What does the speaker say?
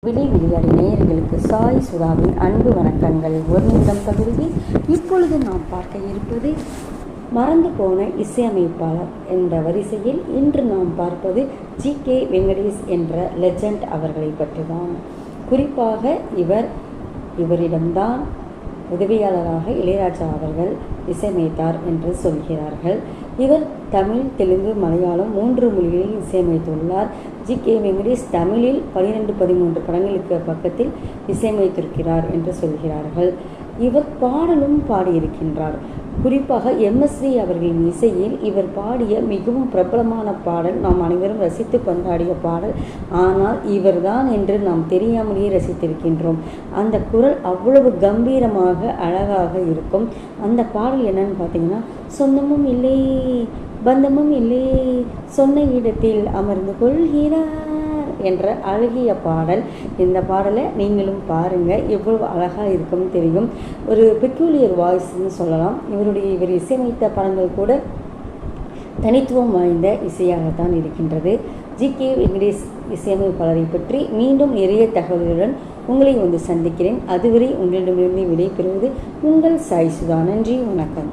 விளையாடி நேயர்களுக்கு சாய் சுதாவின் அன்பு வணக்கங்கள். ஒரு நிமிடம் பகுதியில் இப்பொழுது நாம் பார்க்க இருப்பது மறந்து போன இசையமைப்பாளர் என்ற வரிசையில் இன்று நாம் பார்ப்பது ஜி.கே. வெங்கடேஷ் என்ற லெஜண்ட் அவர்களை பற்றி தான். குறிப்பாக இவரிடம்தான் உதவியாளராக இளையராஜா அவர்கள் இசையமைத்தார் என்று சொல்கிறார்கள். இவர் தமிழ், தெலுங்கு, மலையாளம் 3 மொழிகளில் இசையமைத்துள்ளார். ஜி.கே. வெங்கடேஷ் தமிழில் 12-13 படங்களுக்கு பக்கத்தில் இசையமைத்திருக்கிறார் என்று சொல்கிறார்கள். இவர் பாடலும் பாடியிருக்கின்றார். குறிப்பாக எம்.எஸ்.வி. அவர்களின் இசையில் இவர் பாடிய மிகவும் பிரபலமான பாடல், நாம் அனைவரும் ரசித்து கொண்டாடிய பாடல். ஆனால் இவர்தான் என்று நாம் தெரியாமலேயே ரசித்திருக்கின்றோம். அந்த குரல் அவ்வளவு கம்பீரமாக அழகாக இருக்கும். அந்த பாடல் என்னன்னு பார்த்தீங்கன்னா, சொந்தமும் இல்லை பந்தமும் இல்லை சொன்ன இடத்தில் அமர்ந்து கொள்கிறார் என்ற அழகிய பாடல். இந்த பாடலை நீங்களும் பாருங்கள், எவ்வளவு அழகாக இருக்கும்னு தெரியும். ஒரு பெக்யூலியர் வாய்ஸ்ன்னு சொல்லலாம். இவர் இசையமைத்த படங்கள் கூட தனித்துவம் வாய்ந்த இசையாகத்தான் இருக்கின்றது. ஜி.கே. வெங்கடேஷ் இசையமைப்பாளரை பற்றி மீண்டும் நிறைய தகவல்களுடன் உங்களை சந்திக்கிறேன். அதுவரை உங்களிடமிருந்து விடைபெறுவது உங்கள் சாய் சுதா. நன்றி, வணக்கம்.